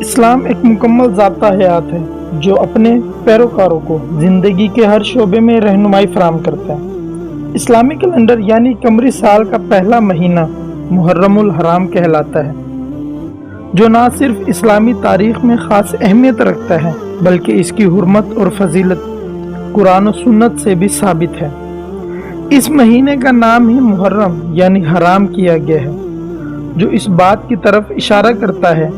اسلام ایک مکمل ضابطہ حیات ہے جو اپنے پیروکاروں کو زندگی کے ہر شعبے میں رہنمائی فراہم کرتا ہے۔ اسلامی کیلنڈر یعنی قمری سال کا پہلا مہینہ محرم الحرام کہلاتا ہے، جو نہ صرف اسلامی تاریخ میں خاص اہمیت رکھتا ہے بلکہ اس کی حرمت اور فضیلت قرآن و سنت سے بھی ثابت ہے۔ اس مہینے کا نام ہی محرم یعنی حرام کیا گیا ہے، جو اس بات کی طرف اشارہ کرتا ہے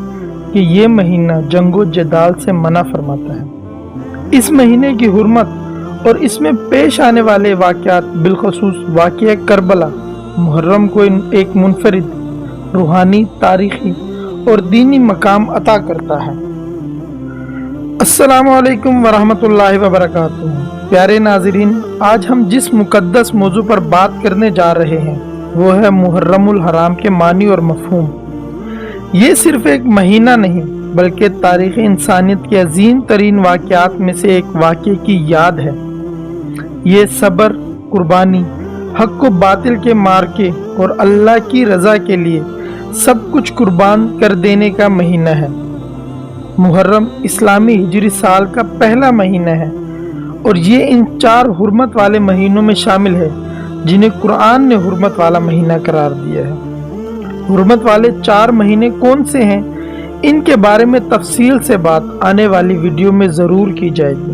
کہ یہ مہینہ جنگ و جدال سے منع فرماتا ہے۔ اس مہینے کی حرمت اور اس میں پیش آنے والے واقعات، بالخصوص واقعہ کربلا، محرم کو ایک منفرد روحانی، تاریخی اور دینی مقام عطا کرتا ہے۔ السلام علیکم ورحمۃ اللہ وبرکاتہ۔ پیارے ناظرین، آج ہم جس مقدس موضوع پر بات کرنے جا رہے ہیں وہ ہے محرم الحرام کے معنی اور مفہوم۔ یہ صرف ایک مہینہ نہیں بلکہ تاریخ انسانیت کے عظیم ترین واقعات میں سے ایک واقعے کی یاد ہے۔ یہ صبر، قربانی، حق و باطل کے مارکے اور اللہ کی رضا کے لیے سب کچھ قربان کر دینے کا مہینہ ہے۔ محرم اسلامی ہجری سال کا پہلا مہینہ ہے اور یہ ان 4 حرمت والے مہینوں میں شامل ہے جنہیں قرآن نے حرمت والا مہینہ قرار دیا ہے۔ حرمت والے 4 مہینے کون سے ہیں، ان کے بارے میں تفصیل سے بات آنے والی ویڈیو میں ضرور کی جائے گی۔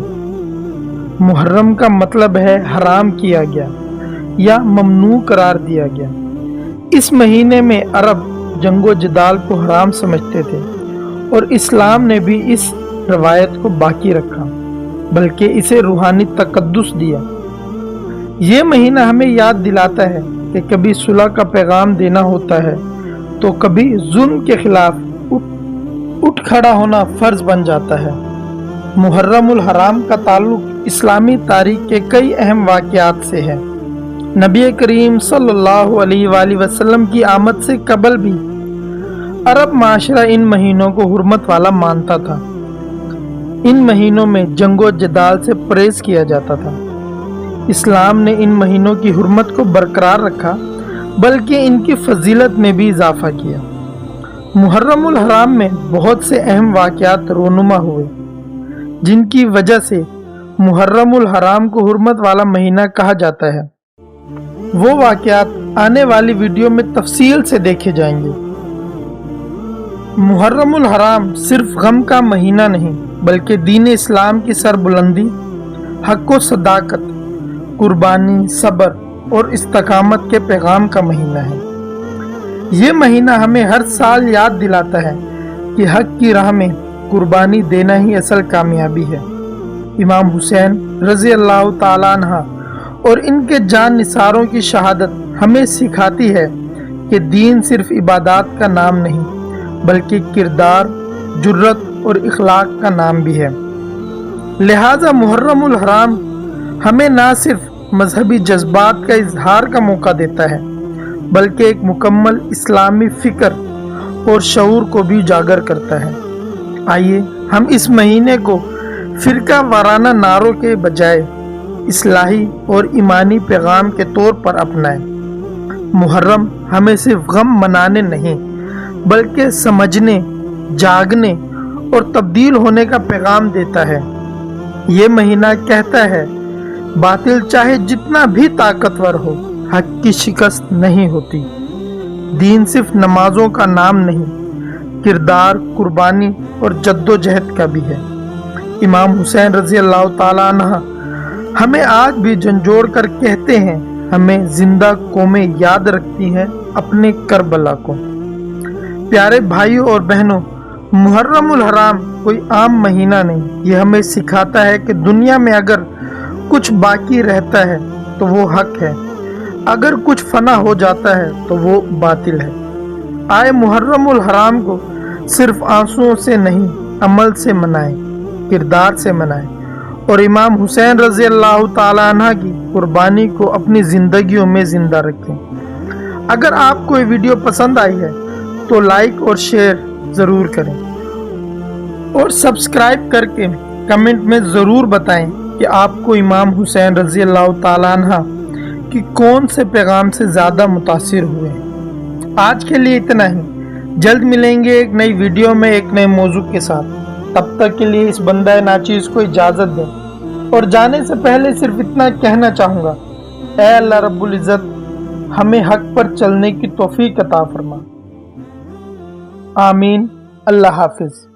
محرم کا مطلب ہے حرام کیا گیا یا ممنوع قرار دیا گیا۔ اس مہینے میں عرب جنگ و جدال کو حرام سمجھتے تھے اور اسلام نے بھی اس روایت کو باقی رکھا، بلکہ اسے روحانی تقدس دیا۔ یہ مہینہ ہمیں یاد دلاتا ہے کہ کبھی صلح کا پیغام دینا ہوتا ہے تو کبھی ظلم کے خلاف اٹھ کھڑا ہونا فرض بن جاتا ہے۔ محرم الحرام کا تعلق اسلامی تاریخ کے کئی اہم واقعات سے ہے۔ نبی کریم صلی اللہ علیہ وآلہ وسلم کی آمد سے قبل بھی عرب معاشرہ ان مہینوں کو حرمت والا مانتا تھا۔ ان مہینوں میں جنگ و جدال سے پرہیز کیا جاتا تھا۔ اسلام نے ان مہینوں کی حرمت کو برقرار رکھا بلکہ ان کی فضیلت میں بھی اضافہ کیا۔ محرم الحرام میں بہت سے اہم واقعات رونما ہوئے جن کی وجہ سے محرم الحرام کو حرمت والا مہینہ کہا جاتا ہے۔ وہ واقعات آنے والی ویڈیو میں تفصیل سے دیکھے جائیں گے۔ محرم الحرام صرف غم کا مہینہ نہیں بلکہ دین اسلام کی سربلندی، حق و صداقت، قربانی، صبر اور استقامت کے پیغام کا مہینہ ہے۔ یہ مہینہ ہمیں ہر سال یاد دلاتا ہے کہ حق کی راہ میں قربانی دینا ہی اصل کامیابی ہے۔ امام حسین رضی اللہ تعالیٰ عنہ اور ان کے جان نثاروں کی شہادت ہمیں سکھاتی ہے کہ دین صرف عبادات کا نام نہیں بلکہ کردار، جرت اور اخلاق کا نام بھی ہے۔ لہٰذا محرم الحرام ہمیں نہ صرف مذہبی جذبات کا اظہار کا موقع دیتا ہے بلکہ ایک مکمل اسلامی فکر اور شعور کو بھی اجاگر کرتا ہے۔ آئیے ہم اس مہینے کو فرقہ وارانہ نعروں کے بجائے اصلاحی اور ایمانی پیغام کے طور پر اپنائیں۔ محرم ہمیں صرف غم منانے نہیں بلکہ سمجھنے، جاگنے اور تبدیل ہونے کا پیغام دیتا ہے۔ یہ مہینہ کہتا ہے باطل چاہے جتنا بھی طاقتور ہو، حق کی شکست نہیں ہوتی۔ دین صرف نمازوں کا نام نہیں، کردار، قربانی اور جد و جہد کا بھی ہے۔ امام حسین رضی اللہ تعالیٰ عنہ ہمیں آج بھی جھنجھوڑ کر کہتے ہیں، ہمیں زندہ قومیں یاد رکھتی ہیں اپنے کربلا کو۔ پیارے بھائیوں اور بہنوں، محرم الحرام کوئی عام مہینہ نہیں، یہ ہمیں سکھاتا ہے کہ دنیا میں اگر کچھ باقی رہتا ہے تو وہ حق ہے، اگر کچھ فنا ہو جاتا ہے تو وہ باطل ہے۔ آئے محرم الحرام کو صرف آنسوؤں سے نہیں، عمل سے منائیں، کردار سے منائیں اور امام حسین رضی اللہ تعالیٰ عنہ کی قربانی کو اپنی زندگیوں میں زندہ رکھیں۔ اگر آپ کو یہ ویڈیو پسند آئی ہے تو لائک اور شیئر ضرور کریں اور سبسکرائب کر کے کمنٹ میں ضرور بتائیں کہ آپ کو امام حسین رضی اللہ تعالیٰ عنہ کی کون سے پیغام سے زیادہ متاثر ہوئے ہیں۔ آج کے لیے اتنا ہی۔ جلد ملیں گے ایک نئی ویڈیو میں ایک نئے موضوع کے ساتھ. تب تک کے لیے اس بندہ ناچیز کو اجازت دیں اور جانے سے پہلے صرف اتنا کہنا چاہوں گا، اے اللہ رب العزت ہمیں حق پر چلنے کی توفیق عطا فرما. آمین. اللہ حافظ.